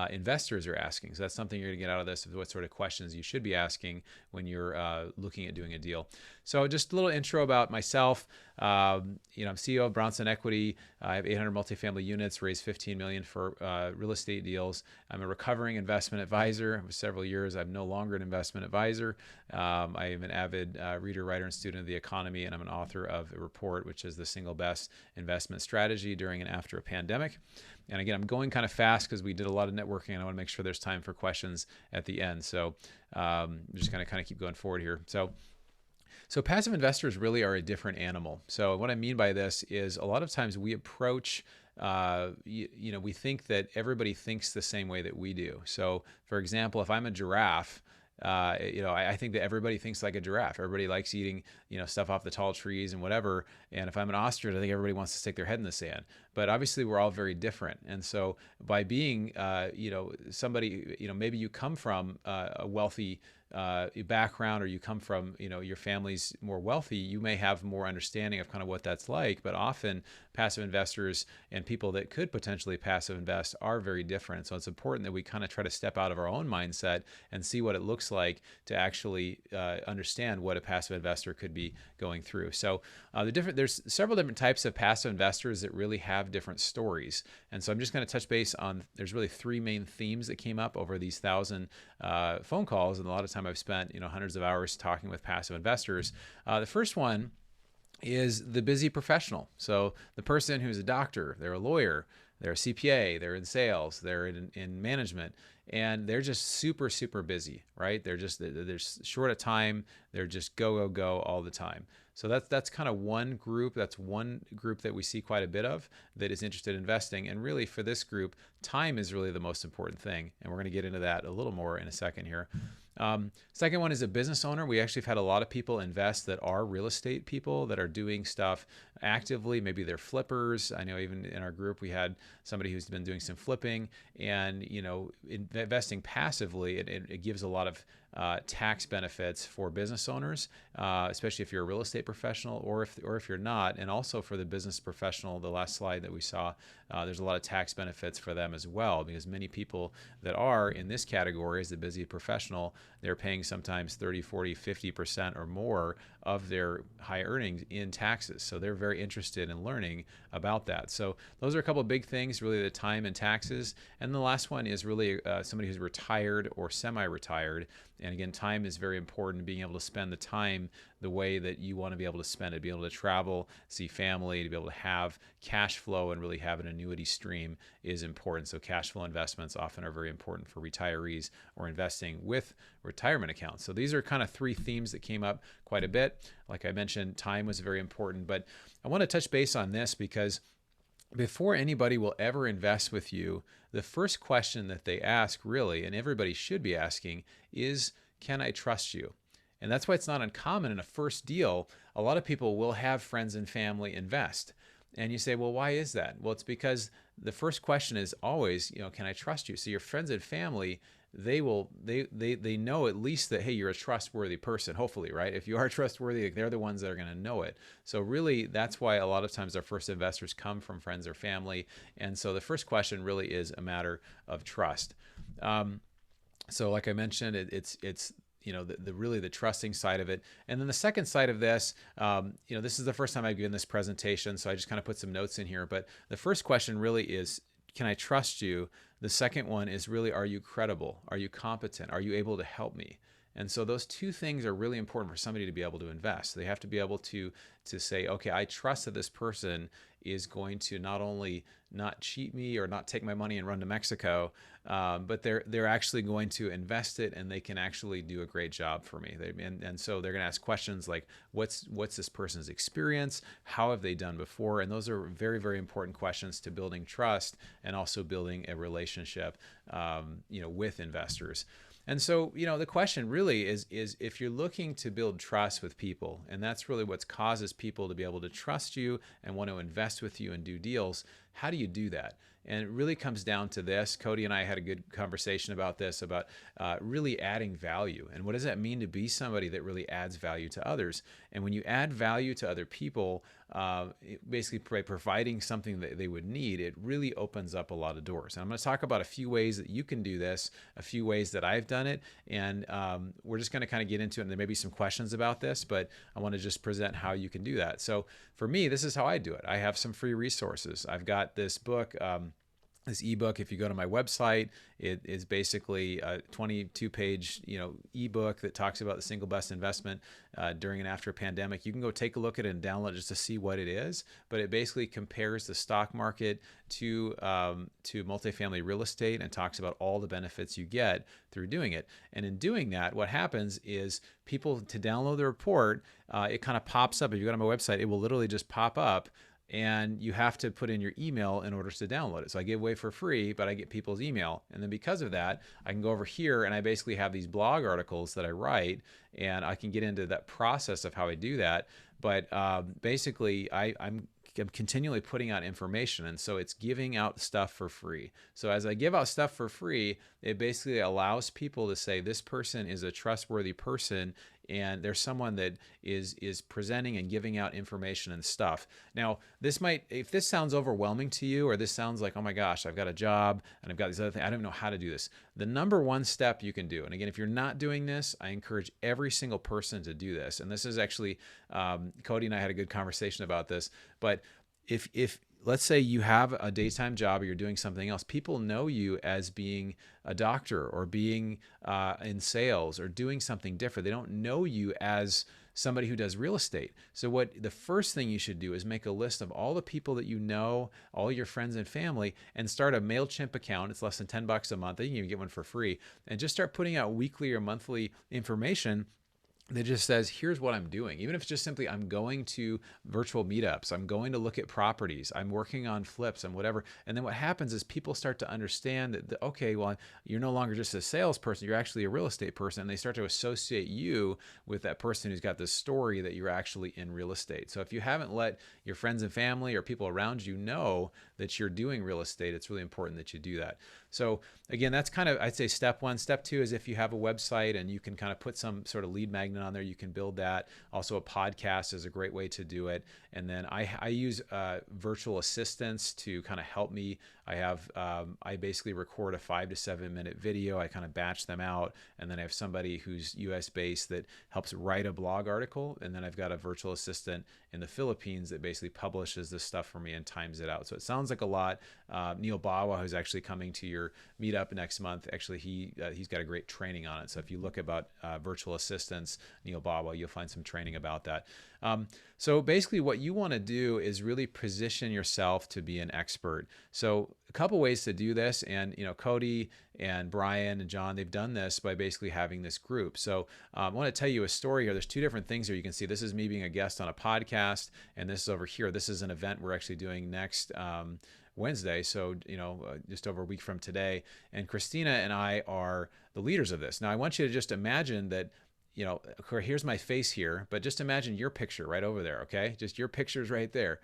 investors are asking. So that's something you're going to get out of this, of what sort of questions you should be asking when you're looking at doing a deal. So just a little intro about myself. I'm CEO of Bronson Equity. I have 800 multifamily units, raised $15 million for real estate deals. I'm a recovering investment advisor. For several years, I'm no longer an investment advisor. I am an avid reader, writer, and student of the economy, and I'm an author of a report, which is the single best investment strategy during and after a pandemic. And again, I'm going kind of fast because we did a lot of networking, and I want to make sure there's time for questions at the end. So I'm just going to kind of keep going forward here. So passive investors really are a different animal. So what I mean by this is a lot of times we approach, we think that everybody thinks the same way that we do. So for example, if I'm a giraffe, I think that everybody thinks like a giraffe. Everybody likes eating, stuff off the tall trees and whatever. And if I'm an ostrich, I think everybody wants to stick their head in the sand. But obviously, we're all very different. And so, by being, somebody, maybe you come from a wealthy background, or you come from, your family's more wealthy, you may have more understanding of kind of what that's like. But often, passive investors and people that could potentially passive invest are very different. So it's important that we kind of try to step out of our own mindset and see what it looks like to actually understand what a passive investor could be going through. So there's several different types of passive investors that really have different stories. And so I'm just going to touch base on, there's really three main themes that came up over these 1,000 phone calls. And a lot of time I've spent, hundreds of hours talking with passive investors. The first one is the busy professional. So the person who's a doctor, they're a lawyer, they're a CPA, they're in sales, they're in management, and they're just super, super busy, right? They're short of time. They're just go all the time. So that's kind of one group. That's one group that we see quite a bit of that is interested in investing. And really for this group, time is really the most important thing. And we're going to get into that a little more in a second here. Second one is a business owner. We actually have had a lot of people invest that are real estate people that are doing stuff actively. Maybe they're flippers. I know even in our group, we had somebody who's been doing some flipping, and, investing passively, it gives a lot of tax benefits for business owners, especially if you're a real estate professional, or if you're not. And also for the business professional, the last slide that we saw, there's a lot of tax benefits for them as well, because many people that are in this category as the busy professional, they're paying sometimes 30, 40, 50% or more of their high earnings in taxes. So they're very interested in learning about that. So those are a couple of big things, really, the time and taxes. And the last one is really somebody who's retired or semi-retired. And again, time is very important, being able to spend the time the way that you want to be able to spend it, be able to travel, see family, to be able to have cash flow and really have an annuity stream is important. So cash flow investments often are very important for retirees or investing with retirement accounts. So these are kind of three themes that came up quite a bit. Like I mentioned, time was very important, but I want to touch base on this because before anybody will ever invest with you, the first question that they ask, really, and everybody should be asking, is, can I trust you? And that's why it's not uncommon in a first deal. A lot of people will have friends and family invest. And you say, well, why is that? Well, it's because the first question is always, can I trust you? So your friends and family, they know at least that, hey, you're a trustworthy person, hopefully, right? If you are trustworthy, they're the ones that are going to know it. So really, that's why a lot of times our first investors come from friends or family. And so the first question really is a matter of trust. So like I mentioned, it's really the trusting side of it. And then the second side of this, this is the first time I've given this presentation, so I just kind of put some notes in here. But the first question really is, can I trust you? The second one is really, are you credible? Are you competent? Are you able to help me? And so those two things are really important for somebody to be able to invest. They have to be able to say, okay, I trust that this person is going to not only not cheat me or not take my money and run to Mexico, but they're actually going to invest it, and they can actually do a great job for me. And so they're going to ask questions like, what's this person's experience? How have they done before? And those are very, very important questions to building trust and also building a relationship, with investors. And so, the question really is if you're looking to build trust with people, and that's really what causes people to be able to trust you and want to invest with you and do deals, how do you do that? And it really comes down to this. Cody and I had a good conversation about this, about really adding value. And what does that mean to be somebody that really adds value to others? And when you add value to other people, basically by providing something that they would need, it really opens up a lot of doors. And I'm going to talk about a few ways that you can do this, a few ways that I've done it, and we're just going to kind of get into it. And there may be some questions about this, but I want to just present how you can do that. So for me, this is how I do it. I have some free resources. I've got this book, this ebook. If you go to my website, it is basically a 22-page, ebook that talks about the single best investment during and after a pandemic. You can go take a look at it and download it just to see what it is. But it basically compares the stock market to multifamily real estate and talks about all the benefits you get through doing it. And in doing that, what happens is people, to download the report, it kind of pops up. If you go to my website, it will literally just pop up. And you have to put in your email in order to download it. So I give away for free, but I get people's email. And then because of that, I can go over here and I basically have these blog articles that I write, and I can get into that process of how I do that. But basically, I'm continually putting out information. And so it's giving out stuff for free. So as I give out stuff for free, it basically allows people to say, this person is a trustworthy person, and there's someone that is presenting and giving out information and stuff. Now, if this sounds overwhelming to you, or this sounds like, oh my gosh, I've got a job and I've got these other things, I don't even know how to do this. The number one step you can do, and again, if you're not doing this, I encourage every single person to do this. And this is actually, Cody and I had a good conversation about this, but if let's say you have a daytime job or you're doing something else, people know you as being a doctor or being in sales or doing something different. They don't know you as somebody who does real estate. So the first thing you should do is make a list of all the people that you know, all your friends and family, and start a MailChimp account. It's less than $10 a month. You can even get one for free, and just start putting out weekly or monthly information that just says, here's what I'm doing. Even if it's just simply, I'm going to virtual meetups, I'm going to look at properties, I'm working on flips and whatever. And then what happens is people start to understand that, okay, well, you're no longer just a salesperson, you're actually a real estate person. And they start to associate you with that person who's got this story that you're actually in real estate. So if you haven't let your friends and family or people around you know that you're doing real estate, it's really important that you do that. So again, that's kind of, I'd say, step one. Step two is if you have a website and you can kind of put some sort of lead magnet on there, you can build that. Also, a podcast is a great way to do it. And then I use virtual assistants to kind of help me. I basically record a 5 to 7 minute video. I kind of batch them out. And then I have somebody who's US based that helps write a blog article. And then I've got a virtual assistant in the Philippines that basically publishes this stuff for me and times it out. So it sounds like a lot. Neil Bawa, who's actually coming to your meetup next month, actually he's got a great training on it. So if you look about virtual assistants, Neil Bawa, you'll find some training about that. So basically what you want to do is really position yourself to be an expert. So a couple ways to do this, and Cody and Brian and John, they've done this by basically having this group. So I want to tell you a story here. There's two different things here. You can see this is me being a guest on a podcast, and this is over here. This is an event we're actually doing next Wednesday, so just over a week from today. And Christina and I are the leaders of this. Now I want you to just imagine that, here's my face here, but just imagine your picture right over there, okay? Just your picture's right there.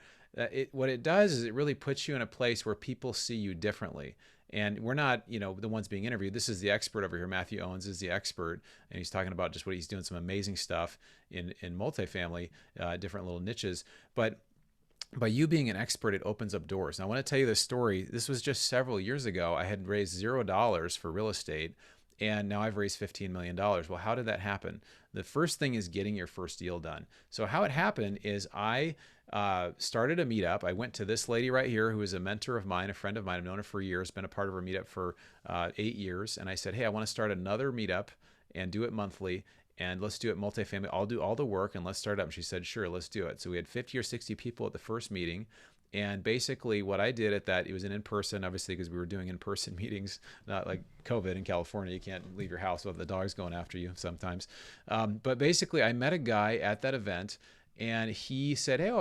What it does is it really puts you in a place where people see you differently. And we're not, the ones being interviewed. This is the expert over here. Matthew Owens is the expert, and he's talking about just what he's doing, some amazing stuff in multifamily, different little niches. But by you being an expert, it opens up doors. And I want to tell you this story. This was just several years ago. I had raised $0 for real estate, and now I've raised $15 million. Well, how did that happen? The first thing is getting your first deal done. So how it happened is I started a meetup. I went to this lady right here who is a mentor of mine, a friend of mine. I've known her for years, been a part of her meetup for 8 years. And I said, hey, I want to start another meetup and do it monthly. And let's do it multifamily. I'll do all the work and let's start up. And she said, sure, let's do it. So we had 50 or 60 people at the first meeting. And basically what I did at that, it was an in-person, obviously, because we were doing in-person meetings, not like COVID in California. You can't leave your house with the dogs going after you sometimes. But basically I met a guy at that event, and he said, hey,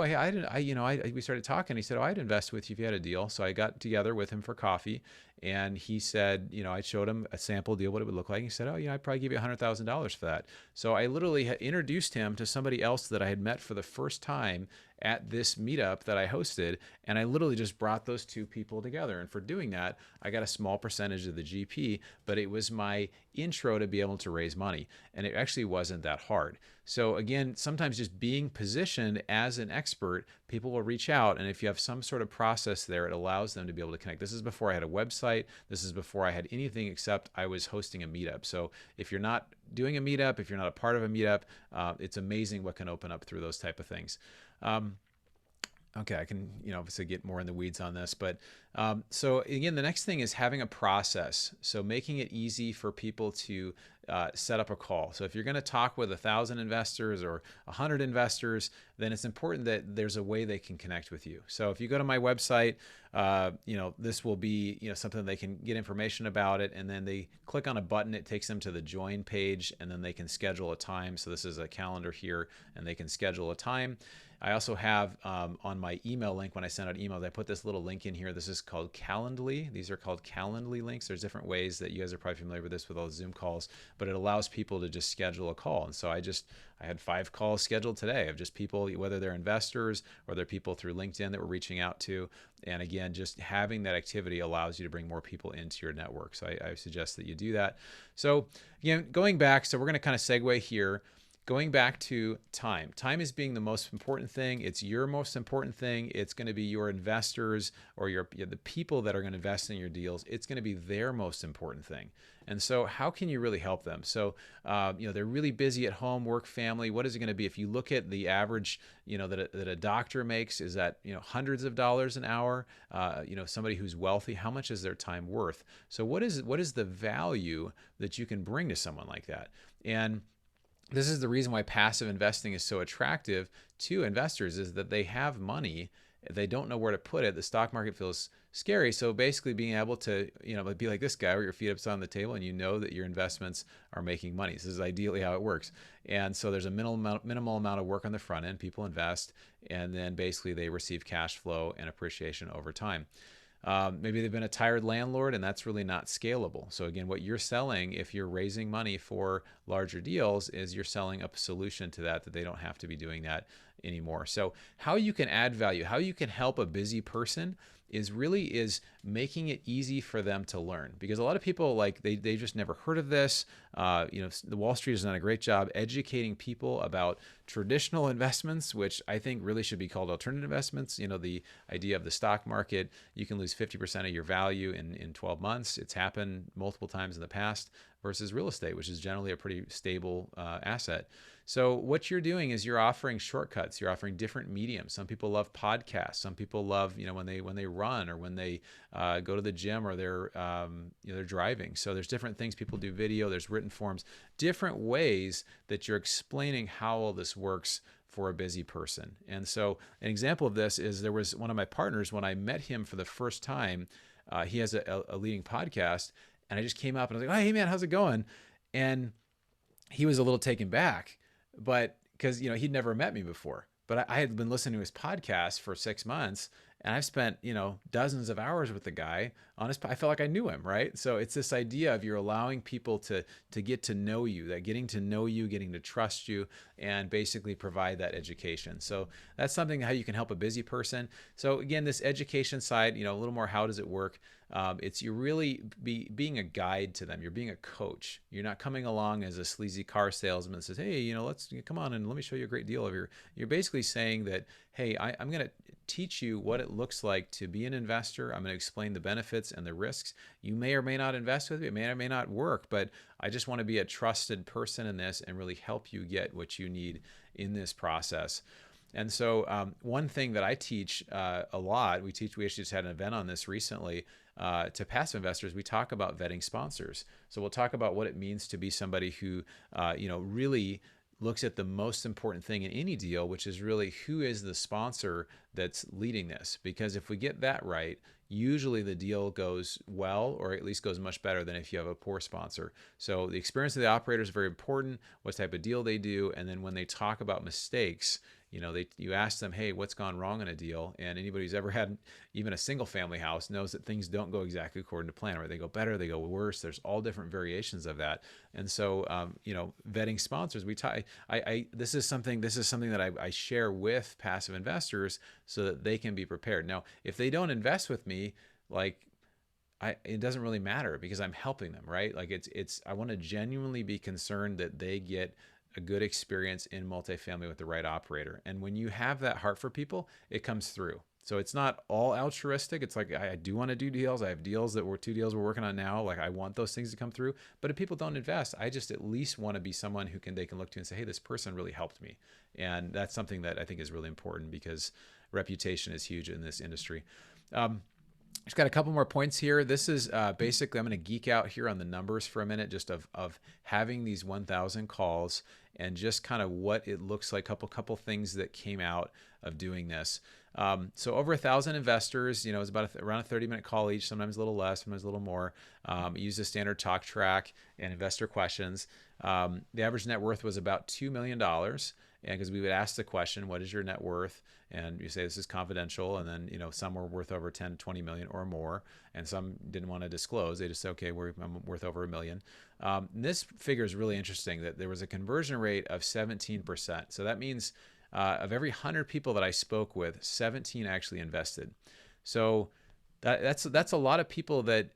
we started talking. He said, I'd invest with you if you had a deal. So I got together with him for coffee, And he said, I showed him a sample deal, what it would look like. He said, oh, I'd probably give you $100,000 for that. So I literally had introduced him to somebody else that I had met for the first time at this meetup that I hosted. And I literally just brought those two people together. And for doing that, I got a small percentage of the GP, but it was my intro to be able to raise money. And it actually wasn't that hard. So again, sometimes just being positioned as an expert, people will reach out. And if you have some sort of process there, it allows them to be able to connect. This is before I had a website. This is before I had anything except I was hosting a meetup. So if you're not doing a meetup, if you're not a part of a meetup, it's amazing what can open up through those type of things. Okay, I can, obviously get more in the weeds on this, but so again, the next thing is having a process. So making it easy for people to set up a call. So if you're going to talk with 1,000 investors or 100 investors, then it's important that there's a way they can connect with you. So if you go to my website, this will be, something they can get information about it, and then they click on a button, it takes them to the join page, and then they can schedule a time. So this is a calendar here, and they can schedule a time. I also have on my email link, when I send out emails, I put this little link in here. This is called Calendly. These are called Calendly links. There's different ways that you guys are probably familiar with this with all the Zoom calls, but it allows people to just schedule a call. And so I had 5 calls scheduled today of just people, whether they're investors or they're people through LinkedIn that we're reaching out to. And again, just having that activity allows you to bring more people into your network. So I suggest that you do that. So again, going back, so we're going to kind of segue here. Going back to time. Time is being the most important thing. It's your most important thing. It's going to be your investors or the people that are going to invest in your deals. It's going to be their most important thing. And so how can you really help them? So, they're really busy at home, work, family. What is it going to be? If you look at the average, that a doctor makes is that, hundreds of dollars an hour, somebody who's wealthy, how much is their time worth? So what is the value that you can bring to someone like that? And this is the reason why passive investing is so attractive to investors, is that they have money. They don't know where to put it. The stock market feels scary. So basically being able to, be like this guy where your feet up on the table and you know that your investments are making money. This is ideally how it works. And so there's a minimal amount of work on the front end. People invest, and then basically they receive cash flow and appreciation over time. Maybe they've been a tired landlord, and that's really not scalable. So again, what you're selling, if you're raising money for larger deals, is you're selling a solution to that they don't have to be doing that anymore. So how you can add value, how you can help a busy person is making it easy for them to learn, because a lot of people, they just never heard of this. The Wall Street has done a great job educating people about traditional investments, which I think really should be called alternative investments. The idea of the stock market, you can lose 50% of your value in 12 months. It's happened multiple times in the past, versus real estate, which is generally a pretty stable asset. So what you're doing is you're offering shortcuts. You're offering different mediums. Some people love podcasts. Some people love, when they run, or when they go to the gym, or they're driving. So there's different things. People do video. There's written forms. Different ways that you're explaining how all this works for a busy person. And so an example of this is, there was one of my partners, when I met him for the first time, he has a leading podcast, and I just came up and I was like, oh, hey man, how's it going? And he was a little taken back, but because, he'd never met me before, but I had been listening to his podcast for 6 months, and I've spent, dozens of hours with the guy on his, I felt like I knew him, right? So it's this idea of you're allowing people to get to know you, that getting to know you, getting to trust you, and basically provide that education. So that's something how you can help a busy person. So again, this education side, a little more, how does it work? It's you're really being a guide to them. You're being a coach. You're not coming along as a sleazy car salesman that says, hey, let's come on and let me show you a great deal over here. You're basically saying that, hey, I'm going to teach you what it looks like to be an investor. I'm going to explain the benefits and the risks. You may or may not invest with me. It may or may not work, but I just want to be a trusted person in this and really help you get what you need in this process. And so one thing that I teach a lot, we actually just had an event on this recently, to passive investors. We talk about vetting sponsors. So we'll talk about what it means to be somebody who, really looks at the most important thing in any deal, which is really who is the sponsor that's leading this. Because if we get that right, usually the deal goes well, or at least goes much better than if you have a poor sponsor. So the experience of the operator is very important, what type of deal they do, and then when they talk about mistakes, you ask them, hey, what's gone wrong in a deal? And anybody who's ever had even a single family house knows that things don't go exactly according to plan, right? They go better, they go worse. There's all different variations of that. And so, vetting sponsors, this is something that I share with passive investors so that they can be prepared. Now, if they don't invest with me, like, it doesn't really matter because I'm helping them, right? Like I want to genuinely be concerned that they get a good experience in multifamily with the right operator. And when you have that heart for people, it comes through. So it's not all altruistic. It's like, I do want to do deals. I have two deals we're working on now. Like, I want those things to come through. But if people don't invest, I just at least want to be someone they can look to and say, hey, this person really helped me. And that's something that I think is really important because reputation is huge in this industry. Just got a couple more points here. This is basically, I'm going to geek out here on the numbers for a minute, just of having these 1,000 calls and just kind of what it looks like, couple things that came out of doing this. So over 1,000 investors, it's about around a 30-minute call each, sometimes a little less, sometimes a little more. Use the standard talk track and investor questions. The average net worth was about $2 million. And because we would ask the question, what is your net worth? And you say this is confidential. And then, some were worth over 10, 20 million or more. And some didn't want to disclose. They just said, okay, I'm worth over $1 million. This figure is really interesting that there was a conversion rate of 17%. So that means of every 100 people that I spoke with, 17 actually invested. So that's a lot of people that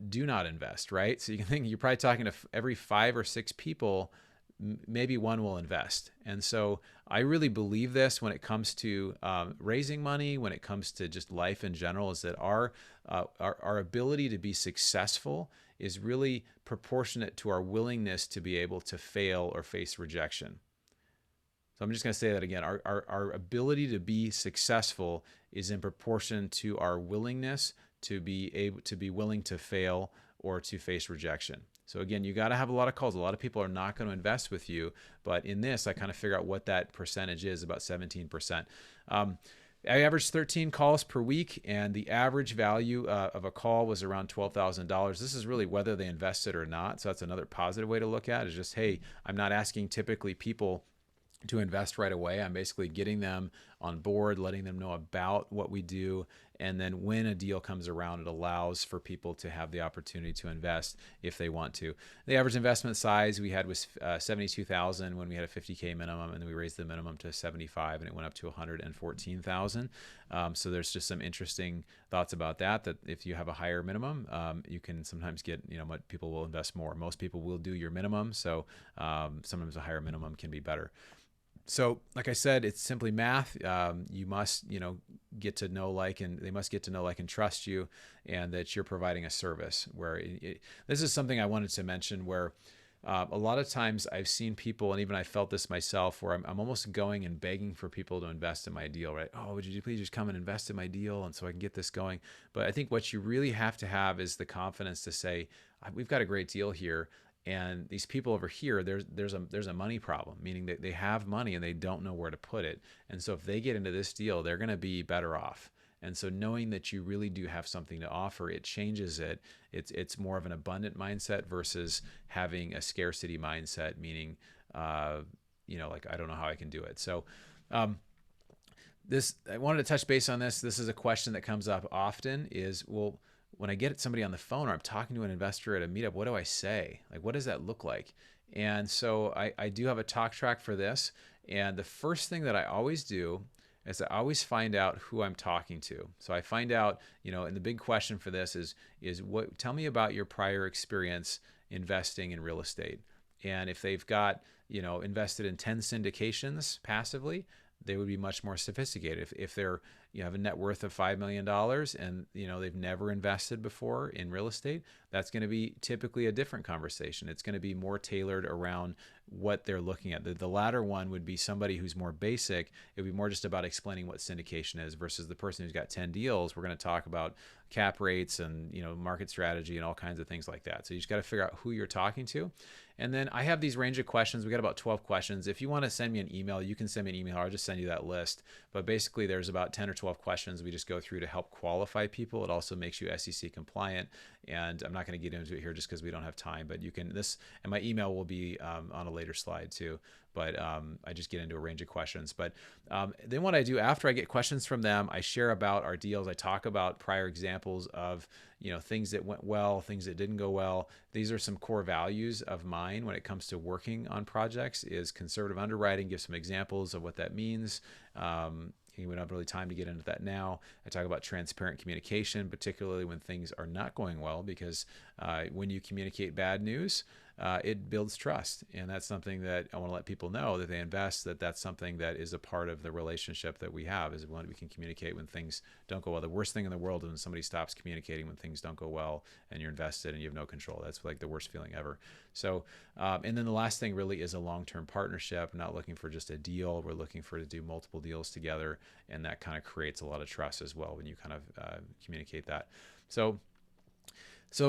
do not invest, right? So you can think you're probably talking to every 5 or 6 people, maybe one will invest. And so I really believe this when it comes to raising money, when it comes to just life in general, is that our ability to be successful is really proportionate to our willingness to be able to fail or face rejection. So I'm just going to say that again. Our ability to be successful is in proportion to our willingness to be willing to fail or to face rejection. So again, you got to have a lot of calls. A lot of people are not going to invest with you, but in this, I kind of figure out what that percentage is, about 17%. I averaged 13 calls per week, and the average value of a call was around $12,000. This is really whether they invested or not. So that's another positive way to look at it, is just, hey, I'm not asking typically people to invest right away. I'm basically getting them on board, letting them know about what we do. And then when a deal comes around, it allows for people to have the opportunity to invest if they want to. The average investment size we had was $72,000 when we had a $50K minimum, and then we raised the minimum to $75,000 and it went up to $114,000. So there's just some interesting thoughts about that if you have a higher minimum, you can sometimes get, people will invest more. Most people will do your minimum. So sometimes a higher minimum can be better. So like I said, it's simply math. You must, get to know, they must get to know, and trust you, and that you're providing a service where this is something I wanted to mention where a lot of times I've seen people, and even I felt this myself, where I'm almost going and begging for people to invest in my deal, right? Oh, would you please just come and invest in my deal, and so I can get this going. But I think what you really have to have is the confidence to say, we've got a great deal here. And these people over here, there's a money problem, meaning that they have money and they don't know where to put it. And so if they get into this deal, they're going to be better off. And so knowing that you really do have something to offer, it changes it. It's more of an abundant mindset versus having a scarcity mindset, meaning, I don't know how I can do it. So I wanted to touch base on this. This is a question that comes up often is, well, when I get somebody on the phone or I'm talking to an investor at a meetup, what do I say? Like, what does that look like? And so I do have a talk track for this. And the first thing that I always do is I always find out who I'm talking to. So I find out, and the big question for this is tell me about your prior experience investing in real estate. And if they've got, invested in 10 syndications passively, they would be much more sophisticated. If they're, have a net worth of $5 million and, they've never invested before in real estate, that's going to be typically a different conversation. It's going to be more tailored around what they're looking at. The latter one would be somebody who's more basic. It would be more just about explaining what syndication is versus the person who's got 10 deals. We're going to talk about cap rates and, market strategy and all kinds of things like that. So you just got to figure out who you're talking to. And then I have these range of questions. We got about 12 questions. If you want to send me an email, you can send me an email. I'll just send you that list. But basically there's about 10 or 12 12 questions we just go through to help qualify people. It also makes you SEC compliant. And I'm not going to get into it here just because we don't have time, but you can, and my email will be on a later slide too. But I just get into a range of questions. But then what I do after I get questions from them, I share about our deals. I talk about prior examples of, things that went well, things that didn't go well. These are some core values of mine when it comes to working on projects: is conservative underwriting. Give some examples of what that means. We don't have really time to get into that now. I talk about transparent communication, particularly when things are not going well, because when you communicate bad news, it builds trust. And that's something that I want to let people know, that they invest, that's something that is a part of the relationship that we have, is when we can communicate when things don't go well. The worst thing in the world is when somebody stops communicating when things don't go well and you're invested and you have no control. That's like the worst feeling ever. So, and then the last thing really is a long-term partnership. We're not looking for just a deal. We're looking to do multiple deals together. And that kind of creates a lot of trust as well when you kind of communicate that. So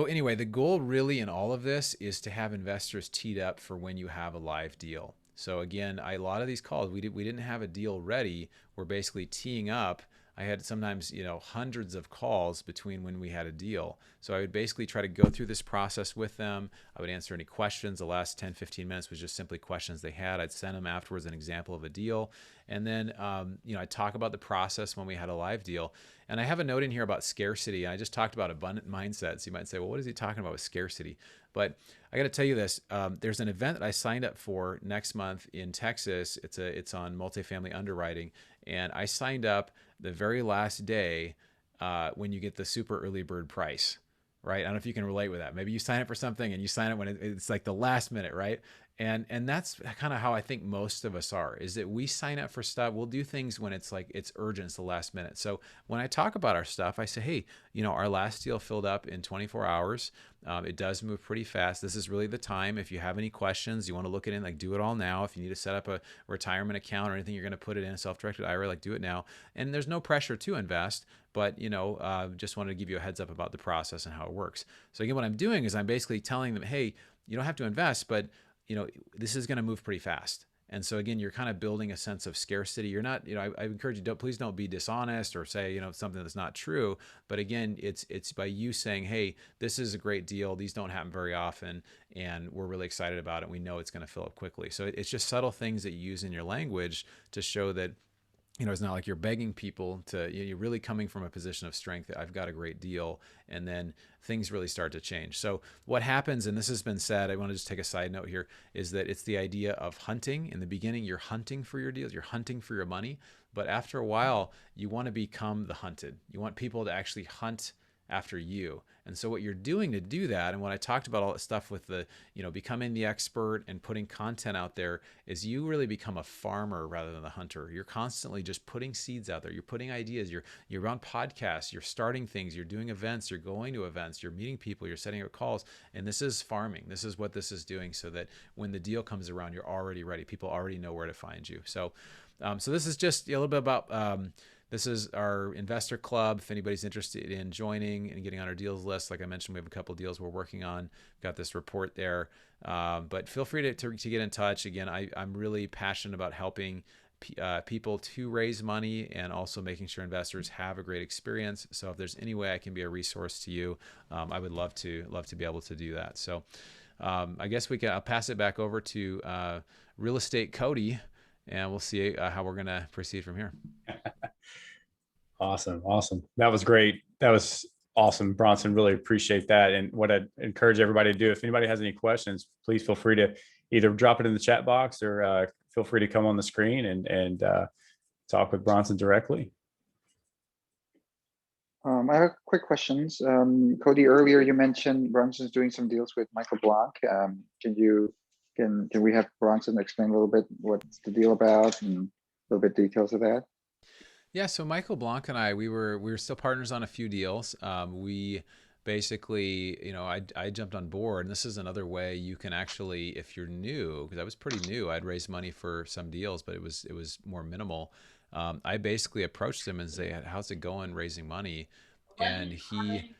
anyway, the goal really in all of this is to have investors teed up for when you have a live deal. So again, a lot of these calls, we didn't have a deal ready. We're basically teeing up. I had sometimes, hundreds of calls between when we had a deal. So I would basically try to go through this process with them. I would answer any questions. The last 10, 15 minutes was just simply questions they had. I'd send them afterwards an example of a deal. And then, I'd talk about the process when we had a live deal. And I have a note in here about scarcity. I just talked about abundant mindset. So you might say, well, what is he talking about with scarcity? But I got to tell you this, there's an event that I signed up for next month in Texas. It's on multifamily underwriting. And I signed up the very last day when you get the super early bird price, right? I don't know if you can relate with that. Maybe you sign up for something and you sign it when it's like the last minute, right? And that's kind of how I think most of us are, is that we sign up for stuff. We'll do things when it's like it's urgent, it's the last minute. So when I talk about our stuff, I say, hey, our last deal filled up in 24 hours. It does move pretty fast. This is really the time. If you have any questions, you want to look at it, like do it all now. If you need to set up a retirement account or anything, you're going to put it in a self-directed IRA, like do it now. And there's no pressure to invest, but just wanted to give you a heads up about the process and how it works. So again, what I'm doing is I'm basically telling them, hey, you don't have to invest, but this is going to move pretty fast. And so again, you're kind of building a sense of scarcity. You're not, I encourage you, please don't be dishonest or say, something that's not true. But again, it's by you saying, hey, this is a great deal. These don't happen very often. And we're really excited about it. We know it's going to fill up quickly. So it's just subtle things that you use in your language to show that, it's not like you're begging people to, you're really coming from a position of strength that I've got a great deal, and then things really start to change. So what happens, and this has been said, I want to just take a side note here, is that it's the idea of hunting. In the beginning, you're hunting for your deals, you're hunting for your money, but after a while, you want to become the hunted. You want people to actually hunt after you. And so what you're doing to do that, and when I talked about all that stuff with the, becoming the expert and putting content out there, is you really become a farmer rather than the hunter. You're constantly just putting seeds out there. You're putting ideas. You're on podcasts. You're starting things. You're doing events. You're going to events. You're meeting people. You're setting up calls. And this is farming. This is what this is doing, so that when the deal comes around, you're already ready. People already know where to find you. So this is just a little bit about this is our investor club. If anybody's interested in joining and getting on our deals list, like I mentioned, we have a couple of deals we're working on. Got this report there. But feel free to get in touch. Again, I'm really passionate about helping people to raise money and also making sure investors have a great experience. So if there's any way I can be a resource to you, I would love to be able to do that. So I guess I'll pass it back over to Real Estate Cody, and we'll see how we're going to proceed from here. Awesome. That was great. That was awesome, Bronson. Really appreciate that. And what I'd encourage everybody to do, if anybody has any questions, please feel free to either drop it in the chat box or feel free to come on the screen and talk with Bronson directly. I have quick questions. Cody, earlier you mentioned Bronson's doing some deals with Michael Blanc. Can we have Bronson explain a little bit what's the deal about and a little bit details of that? Yeah, so Michael Blanc and I, we were still partners on a few deals. We basically, I jumped on board, and this is another way you can actually, if you're new, because I was pretty new, I'd raised money for some deals, but it was more minimal. I basically approached him and said, how's it going raising money? And he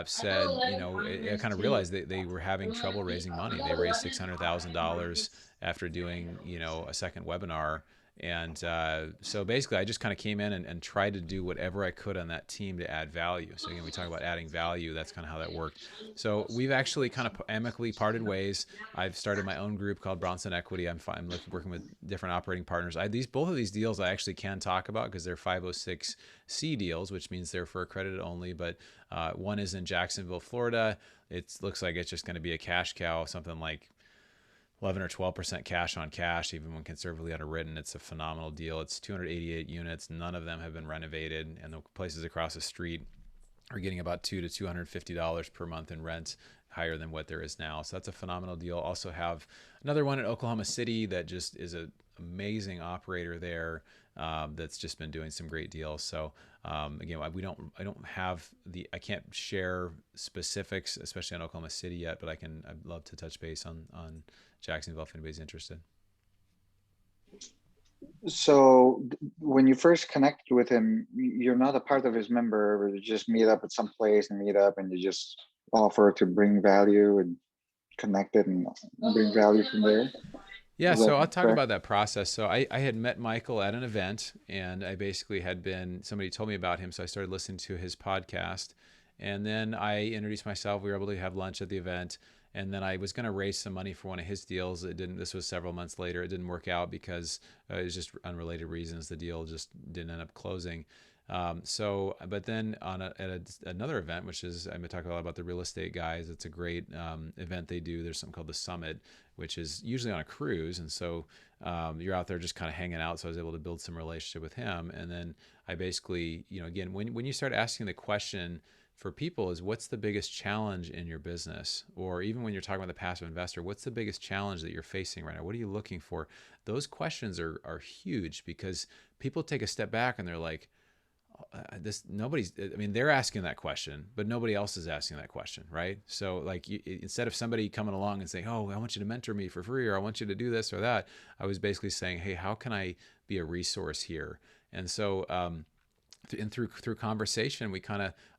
said, I kind of realized that they were having trouble raising money. They raised $600,000 after doing, a second webinar. And so basically, I just kind of came in and tried to do whatever I could on that team to add value. So again, we talk about adding value. That's kind of how that worked. So we've actually kind of amicably parted ways. I've started my own group called Bronson Equity. I'm working with different operating partners. Both of these deals I actually can talk about because they're 506C deals, which means they're for accredited only. But one is in Jacksonville, Florida. It looks like it's just going to be a cash cow, something like 11 or 12% cash on cash, even when conservatively underwritten. It's a phenomenal deal. It's 288 units. None of them have been renovated, and the places across the street are getting about $200 to $250 per month in rent, higher than what there is now. So that's a phenomenal deal. Also have another one in Oklahoma City that just is an amazing operator there, that's just been doing some great deals. So again, I can't share specifics, especially on Oklahoma City yet, but I'd love to touch base on Jacksonville if anybody's interested. So when you first connected with him, you're not a part of his member, or you just meet up at some place and you just offer to bring value and connect it and bring value from there. Yeah, Is so that I'll talk correct? about that process. So I had met Michael at an event, and I basically somebody told me about him, so I started listening to his podcast. And then I introduced myself. We were able to have lunch at the event. And then I was going to raise some money for one of his deals. It didn't. This was several months later. It didn't work out because it was just unrelated reasons. The deal just didn't end up closing. But then at another event, which is, I'm going to talk a lot about the real estate guys. It's a great event they do. There's something called the Summit, which is usually on a cruise. And so you're out there just kind of hanging out. So I was able to build some relationship with him. And then I basically, again, when you start asking the question for people is, what's the biggest challenge in your business? Or even when you're talking about the passive investor, what's the biggest challenge that you're facing right now? What are you looking for? Those questions are huge, because people take a step back and they're like, they're asking that question, but nobody else is asking that question, right? So like instead of somebody coming along and saying, oh, I want you to mentor me for free, or I want you to do this or that, I was basically saying, hey, how can I be a resource here? And so through conversation,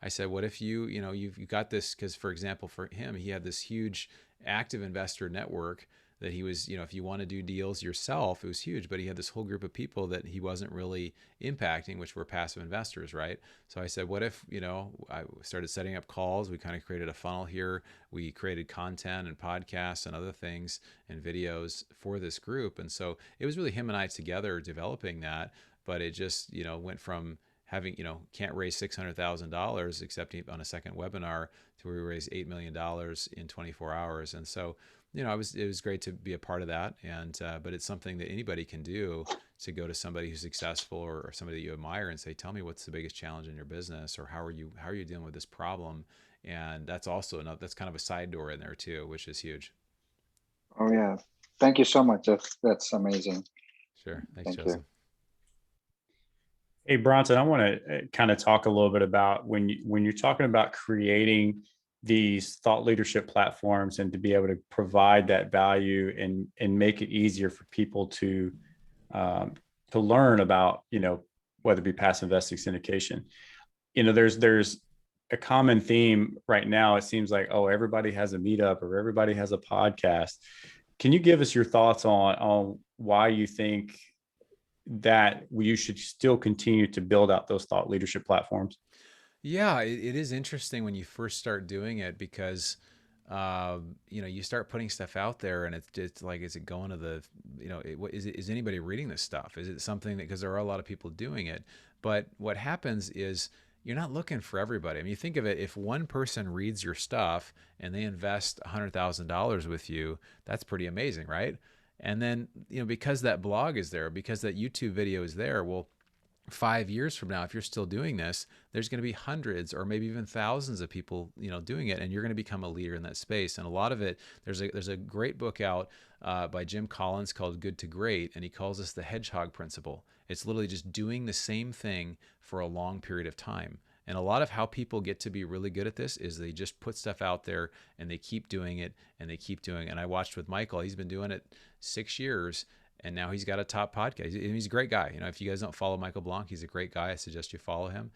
I said, what if you've got this? Because for example, for him, he had this huge active investor network that he was, if you want to do deals yourself, it was huge, but he had this whole group of people that he wasn't really impacting, which were passive investors, right? So I said, what if, I started setting up calls. We kind of created a funnel here. We created content and podcasts and other things and videos for this group. And so it was really him and I together developing that, but it just, went from having, can't raise $600,000 except on a second webinar to where we raised $8 million in 24 hours. And so, it was great to be a part of that. And, but it's something that anybody can do, to go to somebody who's successful or somebody that you admire and say, tell me what's the biggest challenge in your business, or how are you dealing with this problem? And that's also that's kind of a side door in there too, which is huge. Oh yeah. Thank you so much. That's amazing. Sure. Thanks, Thank Joseph. you. Hey, Bronson, I want to kind of talk a little bit about when you're talking about creating these thought leadership platforms, and to be able to provide that value and make it easier for people to learn about, whether it be passive investing, syndication. There's a common theme right now. It seems like, oh, everybody has a meetup or everybody has a podcast. Can you give us your thoughts on why you think that you should still continue to build out those thought leadership platforms? Yeah, it is interesting when you first start doing it, because you start putting stuff out there, and it's like, is it going to the, is anybody reading this stuff? Is it something that, because there are a lot of people doing it, but what happens is you're not looking for everybody. I mean, you think of it, if one person reads your stuff and they invest $100,000 with you, that's pretty amazing, right? And then, because that blog is there, because that YouTube video is there, well, 5 years from now, if you're still doing this, there's going to be hundreds or maybe even thousands of people, doing it, and you're going to become a leader in that space. And a lot of it, there's a great book out by Jim Collins called Good to Great, and he calls this the Hedgehog Principle. It's literally just doing the same thing for a long period of time. And a lot of how people get to be really good at this is they just put stuff out there and they keep doing it and they keep doing it. And I watched with Michael, he's been doing it 6 years. And now he's got a top podcast. He's a great guy. If you guys don't follow Michael Blanc, he's a great guy. I suggest you follow him.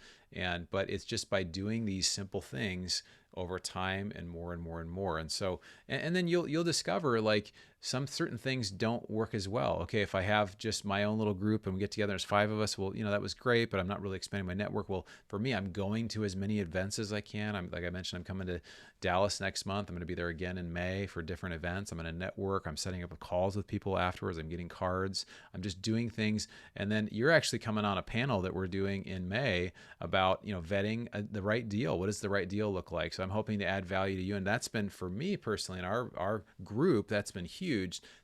But it's just by doing these simple things over time, and more and more and more. And so, and then you'll discover, like, some certain things don't work as well. Okay, if I have just my own little group and we get together, there's 5 of us, well, that was great, but I'm not really expanding my network. Well, for me, I'm going to as many events as I can. Like I mentioned, I'm coming to Dallas next month. I'm going to be there again in May for different events. I'm going to network. I'm setting up calls with people afterwards. I'm getting cards. I'm just doing things. And then you're actually coming on a panel that we're doing in May about, vetting the right deal. What does the right deal look like? So I'm hoping to add value to you. And that's been, for me personally, in our group, that's been huge,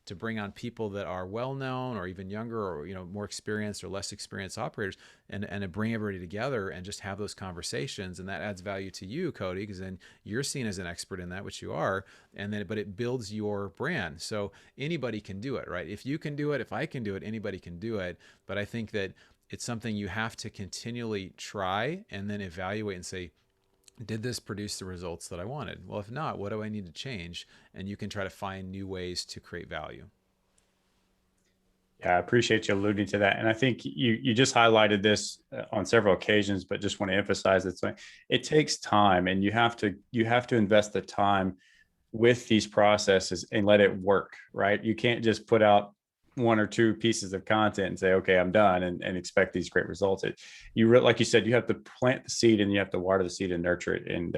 to bring on people that are well-known or even younger, or more experienced or less experienced operators, and to bring everybody together and just have those conversations. And that adds value to you, Cody, because then you're seen as an expert in that, which you are, but it builds your brand. So anybody can do it, right? If you can do it, if I can do it, anybody can do it. But I think that it's something you have to continually try and then evaluate and say, did this produce the results that I wanted? Well, if not, what do I need to change? And you can try to find new ways to create value. Yeah, I appreciate you alluding to that. And I think you just highlighted this on several occasions, but just want to emphasize it takes time, and you have to invest the time with these processes and let it work, right? You can't just put out 1 or 2 pieces of content and say, okay, I'm done, and expect these great results. Like you said, you have to plant the seed and you have to water the seed and nurture it. And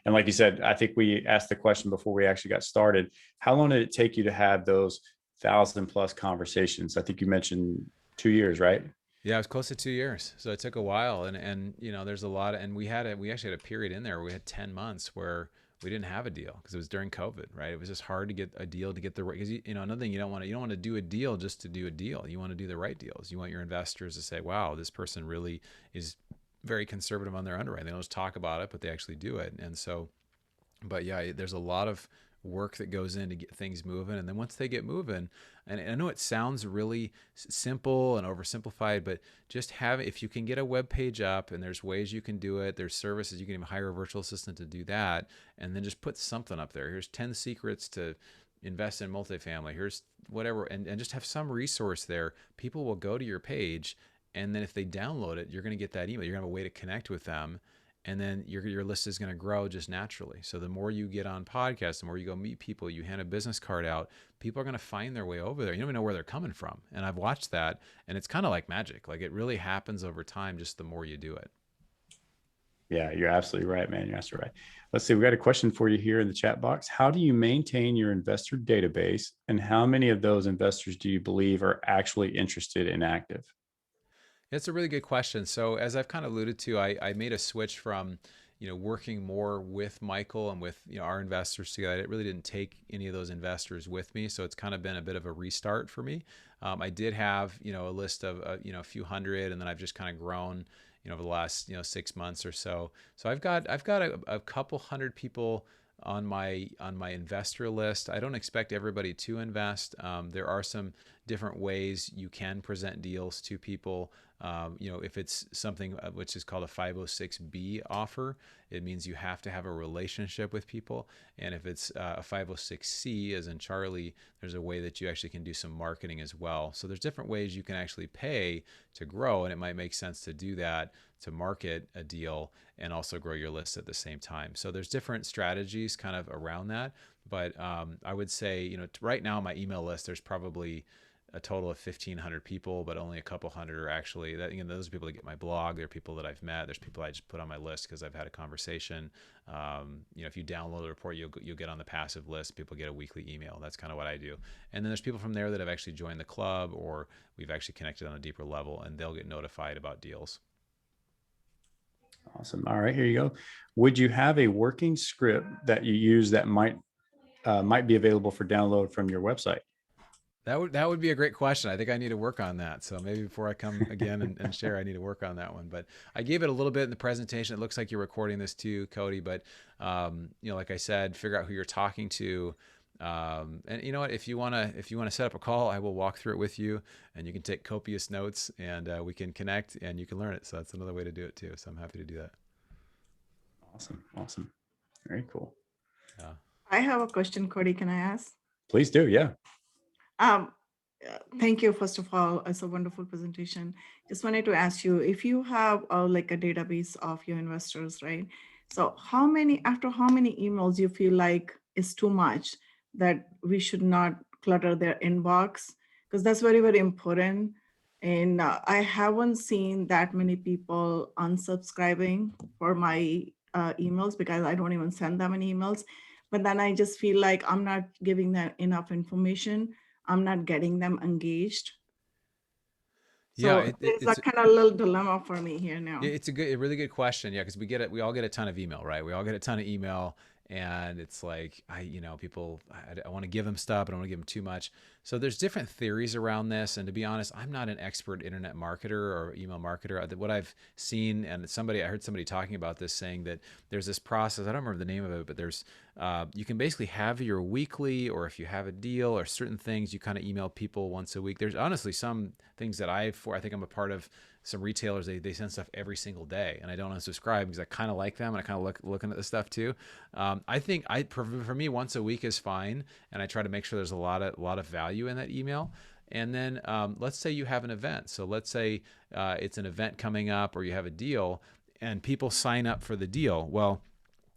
like you said, I think we asked the question before we actually got started, how long did it take you to have those 1,000+ conversations? I think you mentioned 2 years, right? Yeah, it was close to 2 years. So it took a while. And there's a lot and we actually had a period in there where we had 10 months where we didn't have a deal because it was during COVID, right? It was just hard to get a deal, to get the right, because another thing, you don't want to do a deal just to do a deal. You want to do the right deals. You want your investors to say, wow, this person really is very conservative on their underwriting. They don't just talk about it, but they actually do it. And so, but yeah, there's a lot of work that goes in to get things moving. And then once they get moving, and I know it sounds really simple and oversimplified, but just if you can get a web page up, and there's ways you can do it, there's services, you can even hire a virtual assistant to do that, and then just put something up there. Here's 10 secrets to invest in multifamily. Here's whatever, and just have some resource there. People will go to your page, and then if they download it, you're going to get that email. You're going to have a way to connect with them. And then your list is going to grow just naturally. So the more you get on podcasts, the more you go meet people, you hand a business card out, people are going to find their way over there. You don't even know where they're coming from. And I've watched that, and it's kind of like magic. Like, it really happens over time, just the more you do it. Yeah, you're absolutely right, man. You're absolutely right. Let's see. We got a question for you here in the chat box. How do you maintain your investor database, and how many of those investors do you believe are actually interested and active? It's a really good question. So as I've kind of alluded to, I made a switch from, working more with Michael and with, our investors together. It really didn't take any of those investors with me. So it's kind of been a bit of a restart for me. I did have, a list of, a few hundred, and then I've just kind of grown, over the last, 6 months or so. So I've got a couple hundred people on my investor list. I don't expect everybody to invest. There are some different ways you can present deals to people. If it's something which is called a 506B offer, it means you have to have a relationship with people. And if it's a 506C, as in Charlie, there's a way that you actually can do some marketing as well. So there's different ways you can actually pay to grow, and it might make sense to do that, to market a deal and also grow your list at the same time. So there's different strategies kind of around that. But I would say, right now on my email list, there's probably a total of 1,500 people, but only a couple hundred are actually that. Those are people that get my blog. They're people that I've met. There's people I just put on my list because I've had a conversation. If you download the report, you'll get on the passive list. People get a weekly email. That's kind of what I do. And then there's people from there that have actually joined the club, or we've actually connected on a deeper level, and they'll get notified about deals. Awesome. All right, here you go. Would you have a working script that you use that might be available for download from your website? That would be a great question. I think I need to work on that. So maybe before I come again and share, I need to work on that one. But I gave it a little bit in the presentation. It looks like you're recording this too, Cody. But like I said, figure out who you're talking to. And you know what? If you wanna set up a call, I will walk through it with you, and you can take copious notes, and we can connect, and you can learn it. So that's another way to do it too. So I'm happy to do that. Awesome. Very cool. Yeah. I have a question, Cody. Can I ask? Please do. Yeah. Thank you. First of all, it's a wonderful presentation. Just wanted to ask you, if you have like a database of your investors, right? So after how many emails you feel like is too much that we should not clutter their inbox, because that's very, very important. And I haven't seen that many people unsubscribing for my emails, because I don't even send them any emails. But then I just feel like I'm not giving them enough information. I'm not getting them engaged. Yeah, So there's a kind of little dilemma for me here now. it's a really good question. Yeah, because we all get a ton of email, right? We all get a ton of email, and it's like people, I want to give them stuff, but I don't want to give them too much. So there's different theories around this, and to be honest, I'm not an expert internet marketer or email marketer. What I've seen, and I heard somebody talking about this, saying that there's this process. I don't remember the name of it, but there's you can basically have your weekly, or if you have a deal or certain things, you kind of email people once a week. There's honestly some things that I think I'm a part of. Some retailers, they send stuff every single day, and I don't unsubscribe because I kind of like them, and I kind of looking at the stuff too. I think for me, once a week is fine, and I try to make sure there's a lot of value in that email. And then let's say you have an event. So let's say it's an event coming up, or you have a deal, and people sign up for the deal. Well,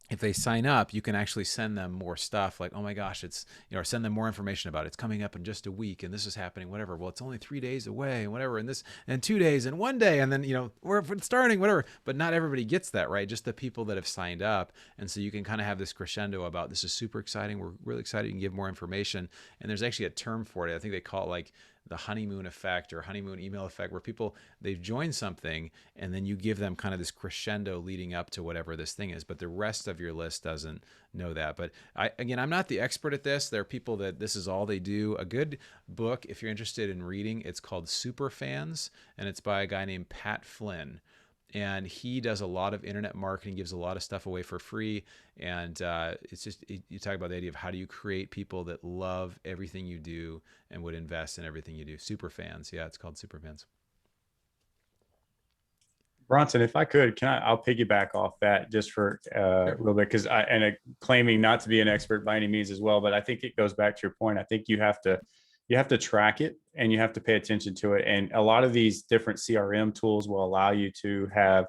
if they sign up, you can actually send them more stuff, like, oh my gosh, it's, or send them more information about it. It's coming up in just a week, and this is happening, whatever. Well, it's only 3 days away, and whatever, and this, and 2 days, and 1 day, and then, we're starting, whatever. But not everybody gets that, right? Just the people that have signed up. And so you can kind of have this crescendo about, this is super exciting. We're really excited. You can give more information. And there's actually a term for it. I think they call it like the honeymoon effect, or honeymoon email effect, where people, they've joined something, and then you give them kind of this crescendo leading up to whatever this thing is, but the rest of your list doesn't know that. But I'm not the expert at this. There are people that this is all they do. A good book, if you're interested in reading, it's called Superfans, and it's by a guy named Pat Flynn. And he does a lot of internet marketing, gives a lot of stuff away for free. And it's just, you talk about the idea of how do you create people that love everything you do and would invest in everything you do. Super fans. Yeah, it's called Super Fans. Bronson, if I could, I'll piggyback off that just for a little bit, because claiming not to be an expert by any means as well, but I think it goes back to your point. I think you have to track it, and you have to pay attention to it. And a lot of these different CRM tools will allow you to have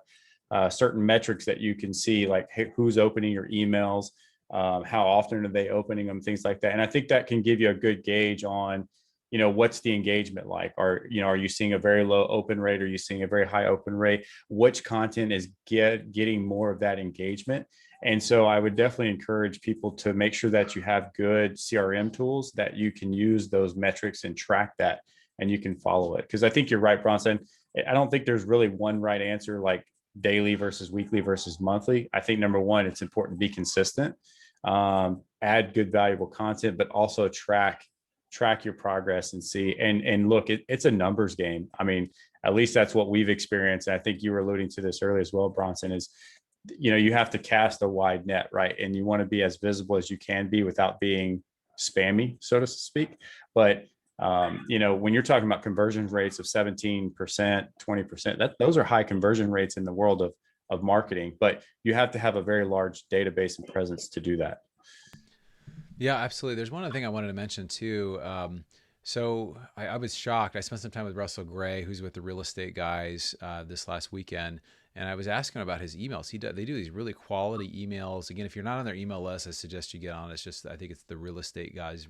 certain metrics that you can see, like who's opening your emails, how often are they opening them, things like that. And I think that can give you a good gauge on, what's the engagement like? Are you seeing a very low open rate? Are you seeing a very high open rate? Which content is getting more of that engagement? And so I would definitely encourage people to make sure that you have good CRM tools that you can use those metrics and track that, and you can follow it. Because I think you're right, Bronson. I don't think there's really one right answer, like daily versus weekly versus monthly. I think number one, it's important to be consistent, add good, valuable content, but also track your progress and see. And look, it's a numbers game. I mean, at least that's what we've experienced. And I think you were alluding to this earlier as well, Bronson, is, you have to cast a wide net, right? And you want to be as visible as you can be without being spammy, so to speak. But, when you're talking about conversion rates of 17%, 20%, those are high conversion rates in the world of marketing, but you have to have a very large database and presence to do that. Yeah, absolutely. There's one other thing I wanted to mention too. So I was shocked. I spent some time with Russell Gray, who's with the real estate guys, this last weekend. And I was asking him about his emails. They do these really quality emails. Again, if you're not on their email list, I suggest you get on. It's just, I think it's the real estate guys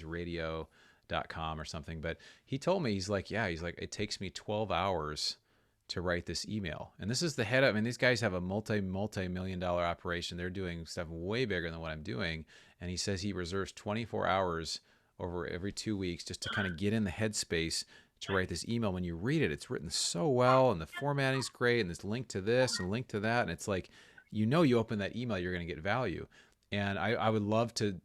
radio.com or something. But he told me, he's like, it takes me 12 hours to write this email. And this is the head of, I mean, these guys have a multi-million-dollar operation. They're doing stuff way bigger than what I'm doing. And he says he reserves 24 hours over every 2 weeks just to kind of get in the headspace to write this email. When you read it, it's written so well, and the formatting's great, and there's link to this and link to that. And it's like, you open that email, you're going to get value. And I would love to,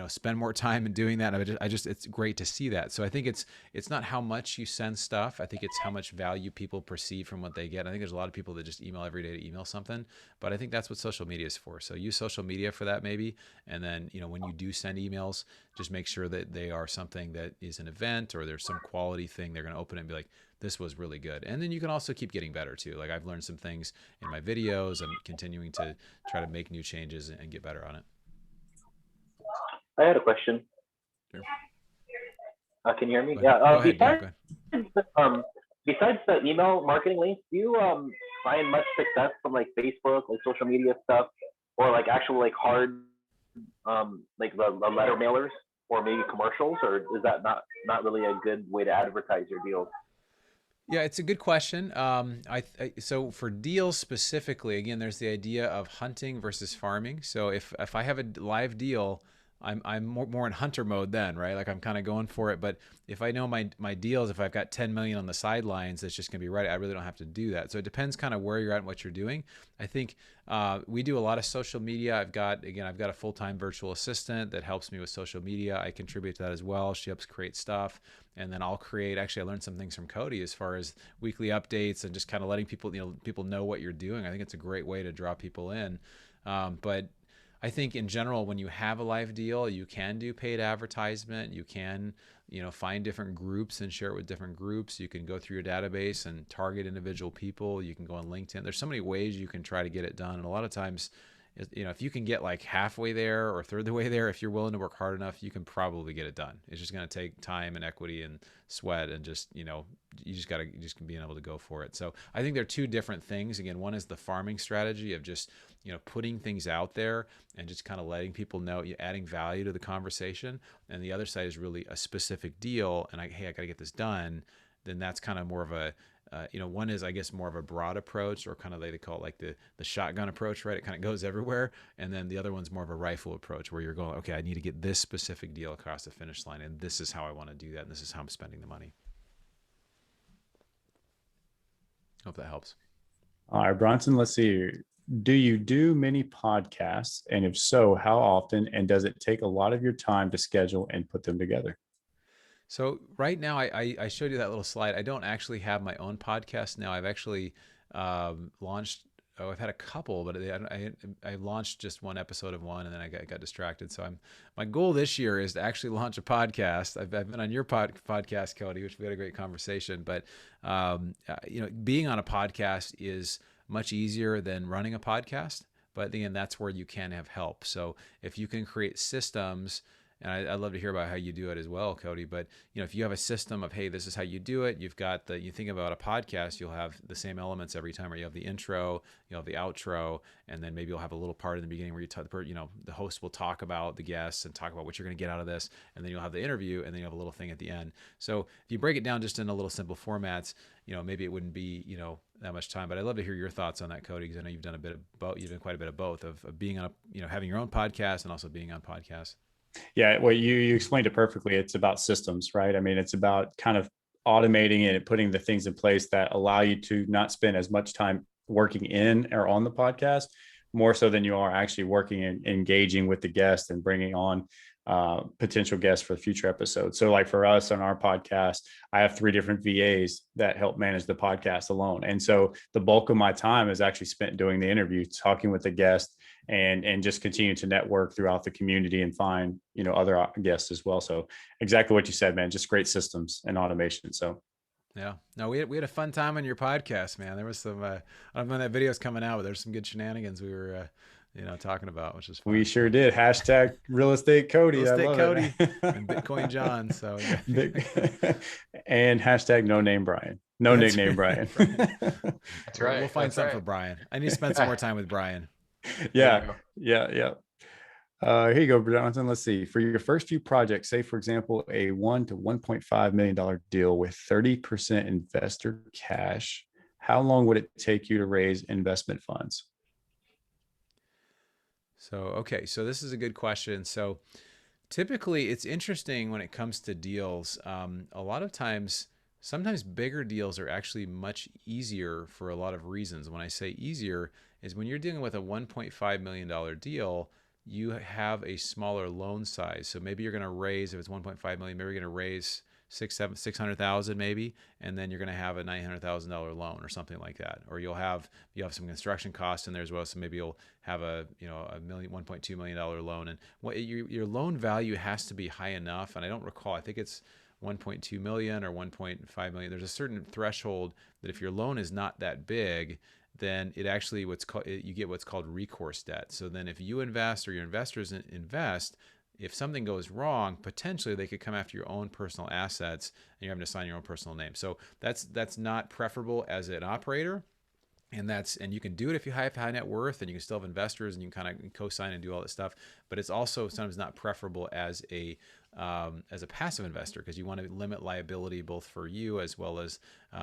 spend more time in doing that. And it's great to see that. So I think it's not how much you send stuff. I think it's how much value people perceive from what they get. I think there's a lot of people that just email every day to email something, but I think that's what social media is for. So use social media for that maybe. And then, when you do send emails, just make sure that they are something that is an event, or there's some quality thing they're going to open it and be like, this was really good. And then you can also keep getting better too. Like, I've learned some things in my videos. I'm continuing to try to make new changes and get better on it. I had a question. Sure. Can you hear me? Go ahead. Besides the email marketing links, do you find much success from like Facebook, like social media stuff, or like actual like hard, like the letter mailers? or maybe commercials, or is that not really a good way to advertise your deals? Yeah, it's a good question. So for deals specifically, again, there's the idea of hunting versus farming. So if I have a live deal, I'm more in hunter mode then, right? Like I'm kind of going for it. But if I know my deals, if I've got 10 million on the sidelines, that's just gonna be right. I really don't have to do that. So it depends kind of where you're at and what you're doing. I think we do a lot of social media. I've got a full-time virtual assistant that helps me with social media. I contribute to that as well. She helps create stuff. And then I'll create, actually I learned some things from Cody as far as weekly updates and just kind of letting people know what you're doing. I think it's a great way to draw people in. But I think in general, when you have a live deal, you can do paid advertisement. You can, find different groups and share it with different groups. You can go through your database and target individual people. You can go on LinkedIn. There's so many ways you can try to get it done. And a lot of times, if you can get like halfway there or a third of the way there, if you're willing to work hard enough, you can probably get it done. It's just going to take time and equity and sweat and just, you just being able to go for it. So I think they're two different things. Again, one is the farming strategy of just, putting things out there and just kind of letting people know, adding value to the conversation. And the other side is really a specific deal. And I got to get this done. Then that's kind of more of a, one is, I guess, more of a broad approach, or kind of they call it like the shotgun approach, right? It kind of goes everywhere. And then the other one's more of a rifle approach, where you're going, okay, I need to get this specific deal across the finish line, and this is how I want to do that, and this is how I'm spending the money. Hope that helps. All right, Bronson, let's see. Do you do many podcasts? And if so, how often? And does it take a lot of your time to schedule and put them together? So right now, I showed you that little slide. I don't actually have my own podcast now. I've actually launched. Oh, I've had a couple, but I launched just one episode of one, and then I got distracted. So my goal this year is to actually launch a podcast. I've been on your podcast, Cody, which we had a great conversation. But being on a podcast is much easier than running a podcast. But again, that's where you can have help. So if you can create systems. And I'd love to hear about how you do it as well, Cody. But if you have a system of, hey, this is how you do it. You've got you think about a podcast, you'll have the same elements every time. Where you have the intro, you have the outro, and then maybe you'll have a little part in the beginning where the host will talk about the guests and talk about what you're going to get out of this, and then you'll have the interview, and then you have a little thing at the end. So if you break it down just in a little simple formats, maybe it wouldn't be that much time. But I'd love to hear your thoughts on that, Cody, because I know you've done a bit of both. You've done quite a bit of both of being on having your own podcast and also being on podcasts. Yeah, well, you explained it perfectly. It's about systems, right? I mean, it's about kind of automating it and putting the things in place that allow you to not spend as much time working in or on the podcast, more so than you are actually working and engaging with the guest and bringing on potential guests for future episodes. So like for us on our podcast, I have 3 different VAs that help manage the podcast alone. And so the bulk of my time is actually spent doing the interview, talking with the guest, and just continue to network throughout the community and find, other guests as well. So exactly what you said, man, just great systems and automation. So yeah, no, we had a fun time on your podcast, man. There was some, I don't know when that video's coming out, but there's some good shenanigans we were, talking about, which is fun. We sure did. Hashtag real estate Cody. Real estate I love Cody it. and Bitcoin John. So yeah. And hashtag no name Brian. No That's nickname right. Brian. That's right. We'll find That's something right. for Brian. I need to spend some more time with Brian. Yeah. Here you go, Bronson. Let's see. For your first few projects, say for example, a $1 to $1.5 million deal with 30% investor cash, how long would it take you to raise investment funds? So this is a good question. So typically it's interesting when it comes to deals. A lot of times, sometimes bigger deals are actually much easier for a lot of reasons. When I say easier is when you're dealing with a $1.5 million deal, you have a smaller loan size. So maybe you're going to raise, if it's 1.5 million, maybe you're going to raise 600,000 maybe, and then you're going to have a $900,000 loan or something like that. Or you have some construction costs in there as well. So maybe you'll have a $1.2 million loan, and your loan value has to be high enough. And I don't recall, I think it's 1.2 million or 1.5 million. There's a certain threshold that if your loan is not that big, then it actually you get what's called recourse debt. So then if you invest or your investors invest, if something goes wrong, potentially they could come after your own personal assets and you're having to sign your own personal name. So that's not preferable as an operator. And you can do it if you have high net worth, and you can still have investors, and you can kind of co-sign and do all that stuff. But it's also sometimes not preferable as a passive investor, because you want to limit liability both for you as well as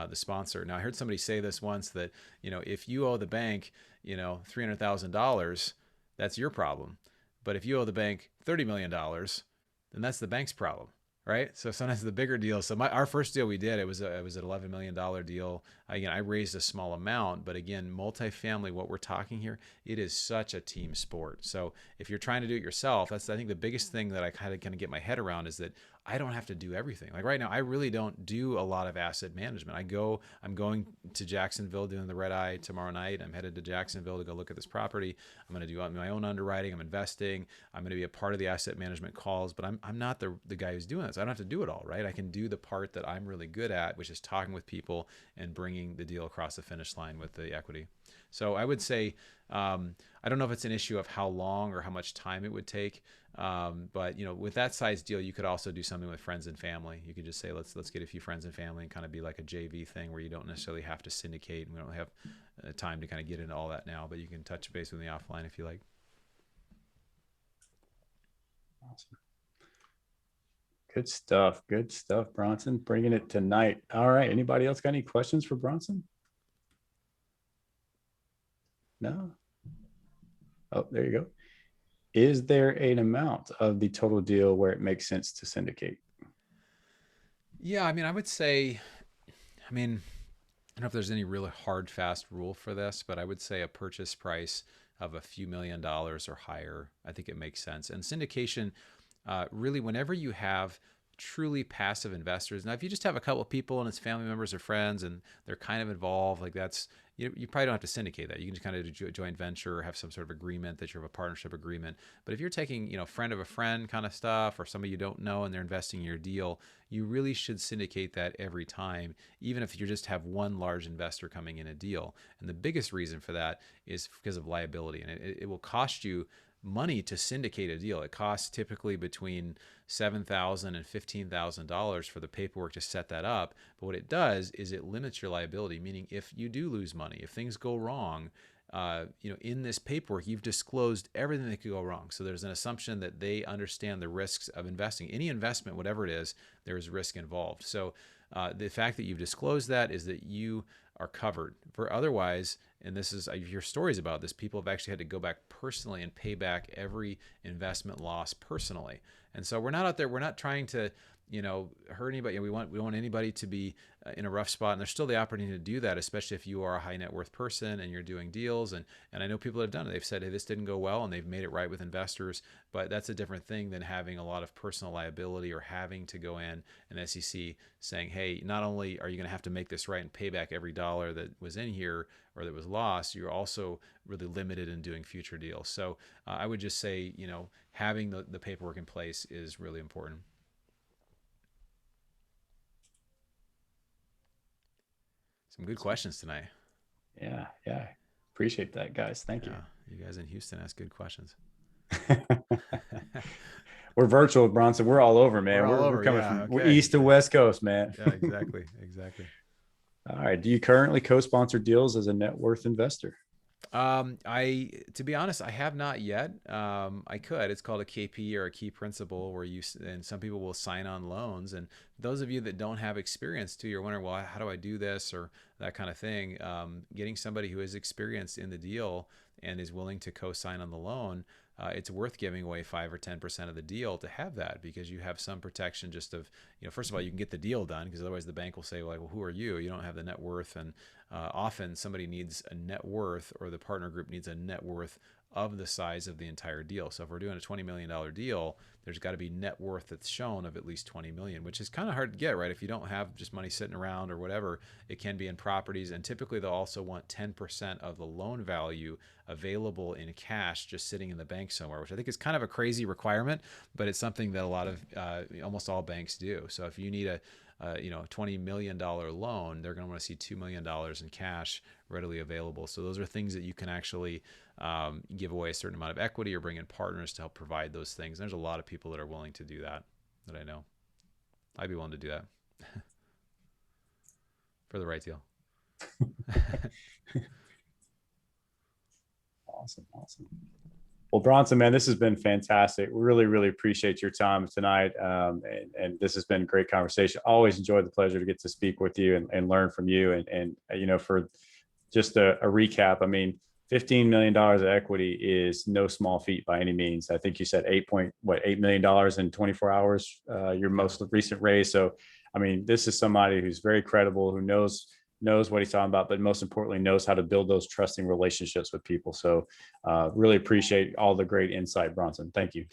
the sponsor. Now, I heard somebody say this once, that if you owe the bank $300,000, that's your problem. But if you owe the bank $30 million, then that's the bank's problem. Right. So sometimes the bigger deals. So our first deal we did, it was an $11 million deal. Again, I raised a small amount, but again, multifamily, what we're talking here, it is such a team sport. So if you're trying to do it yourself, that's, I think, the biggest thing that I kind of get my head around, is that I don't have to do everything. Like right now, I really don't do a lot of asset management. I'm going to Jacksonville doing the red eye tomorrow night. I'm headed to Jacksonville to go look at this property. I'm going to do my own underwriting. I'm investing. I'm going to be a part of the asset management calls, but I'm not the guy who's doing this. I don't have to do it all, right? I can do the part that I'm really good at, which is talking with people and bringing the deal across the finish line with the equity. So I would say, I don't know if it's an issue of how long or how much time it would take. But with that size deal, you could also do something with friends and family. You could just say, let's get a few friends and family, and kind of be like a JV thing, where you don't necessarily have to syndicate. And we don't have time to kind of get into all that now, but you can touch base with me offline if you like. Awesome. Good stuff. Good stuff, Bronson. Bringing it tonight. All right. Anybody else got any questions for Bronson? No? Oh, there you go. Is there an amount of the total deal where it makes sense to syndicate? Yeah, I would say, I don't know if there's any really hard, fast rule for this, but I would say a purchase price of a few $1,000,000 or higher, I think it makes sense. And syndication, really, whenever you have truly passive investors, now if you just have a couple of people and it's family members or friends and they're kind of involved, like that's, you probably don't have to syndicate that. You can just kind of do a joint venture or have some sort of agreement that you have a partnership agreement. But if you're taking, friend of a friend kind of stuff, or somebody you don't know and they're investing in your deal, you really should syndicate that every time, even if you just have one large investor coming in a deal. And the biggest reason for that is because of liability. And it will cost you money to syndicate a deal. It costs typically between $7,000 and $15,000 for the paperwork to set that up. But what it does is it limits your liability, meaning if you do lose money, if things go wrong, in this paperwork, you've disclosed everything that could go wrong. So there's an assumption that they understand the risks of investing. Any investment, whatever it is, there is risk involved. So the fact that you've disclosed that is that you are covered. For otherwise, and this is, I hear stories about this, people have actually had to go back personally and pay back every investment loss personally. And so we're not out there, we're not trying to, hurt anybody. We don't want anybody to be in a rough spot. And there's still the opportunity to do that, especially if you are a high net worth person and you're doing deals. And I know people have done it. They've said, hey, this didn't go well, and they've made it right with investors. But that's a different thing than having a lot of personal liability, or having to go in an SEC saying, hey, not only are you going to have to make this right and pay back every dollar that was in here or that was lost, you're also really limited in doing future deals. So I would just say, having the paperwork in place is really important. Some good questions tonight. Yeah. Appreciate that, guys. Thank you. You guys in Houston ask good questions. We're virtual, Bronson. We're all over, man. We're coming from east to west coast, man. Yeah, exactly. All right. Do you currently co-sponsor deals as a net worth investor? To be honest, I have not yet. I could. It's called a KP, or a key principle, where and some people will sign on loans. And those of you that don't have experience too, you're wondering, well, how do I do this, or that kind of thing? Getting somebody who is experienced in the deal and is willing to co-sign on the loan, it's worth giving away 5 or 10% of the deal to have that, because you have some protection just of, first of all, you can get the deal done, because otherwise the bank will say, well, who are you? You don't have the net worth. And often somebody needs a net worth, or the partner group needs a net worth of the size of the entire deal. So if we're doing a $20 million deal, there's got to be net worth that's shown of at least 20 million, which is kind of hard to get, right? If you don't have just money sitting around or whatever, it can be in properties. And typically they'll also want 10% of the loan value available in cash, just sitting in the bank somewhere, which I think is kind of a crazy requirement, but it's something that a lot of, almost all banks do. So if you need a $20 million loan, they're going to want to see $2 million in cash readily available. So those are things that you can actually give away a certain amount of equity, or bring in partners to help provide those things. And there's a lot of people that are willing to do that I know. I'd be willing to do that for the right deal. Awesome. Well, Bronson, man, this has been fantastic. We really, really appreciate your time tonight. And this has been a great conversation. Always enjoyed the pleasure to get to speak with you and learn from you. And for just a recap, I mean, $15 million of equity is no small feat by any means. I think you said $8 million in 24 hours, your most recent raise. So, I mean, this is somebody who's very credible, who knows what he's talking about, but most importantly, knows how to build those trusting relationships with people. So really appreciate all the great insight, Bronson. Thank you.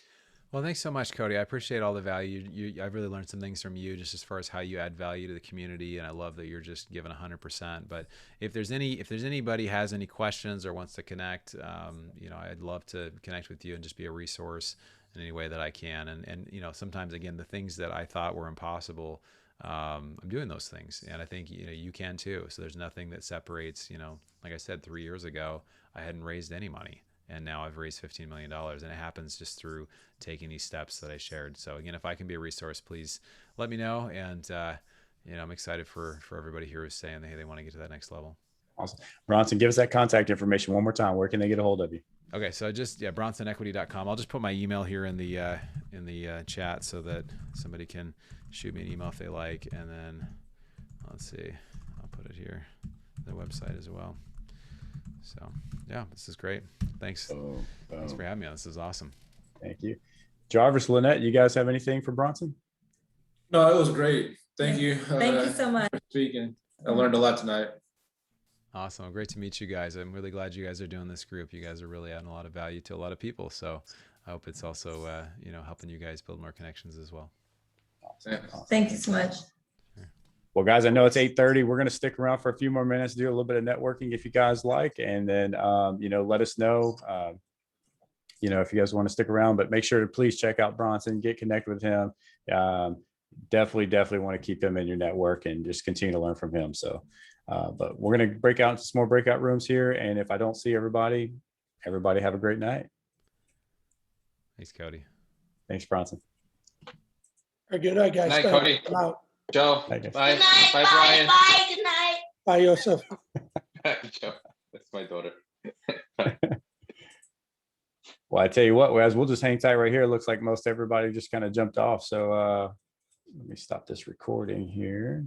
Well, thanks so much, Cody. I appreciate all the value. I've really learned some things from you just as far as how you add value to the community. And I love that you're just giving 100%. But if there's anybody has any questions or wants to connect, I'd love to connect with you and just be a resource in any way that I can. And sometimes, again, the things that I thought were impossible, I'm doing those things, and I think you can too. So there's nothing that separates. Like I said, 3 years ago, I hadn't raised any money, and now I've raised $15 million, and it happens just through taking these steps that I shared. So again, if I can be a resource, please let me know. And I'm excited for everybody here who's saying hey, they want to get to that next level. Awesome. Bronson, give us that contact information one more time. Where can they get a hold of you? Okay, so bronsonequity.com. I'll just put my email here in the chat so that somebody can shoot me an email if they like, and then let's see, I'll put it here, the website as well. So yeah, this is great. Thanks. Thanks for having me on. This is awesome. Thank you. Jarvis, Lynette, you guys have anything for Bronson? No, it was great. Thank you. Thank you so much for speaking. I learned a lot tonight. Awesome. Great to meet you guys. I'm really glad you guys are doing this group. You guys are really adding a lot of value to a lot of people. So I hope it's also, helping you guys build more connections as well. Awesome. Thank you so much. Well, guys, I know it's 8:30. We're going to stick around for a few more minutes, do a little bit of networking if you guys like, and then, let us know, if you guys want to stick around, but make sure to please check out Bronson, get connected with him. Definitely want to keep him in your network and just continue to learn from him. So, but we're going to break out into some more breakout rooms here. And if I don't see everybody have a great night. Thanks, Cody. Thanks, Bronson. Good night, guys. Good night, Cody. I'm out. Joe. Bye. Good night. Bye, Brian. Bye. Good night. Bye, Joseph. Joe. That's my daughter. Well, I tell you what, Wes, we'll just hang tight right here. It looks like most everybody just kind of jumped off. So let me stop this recording here.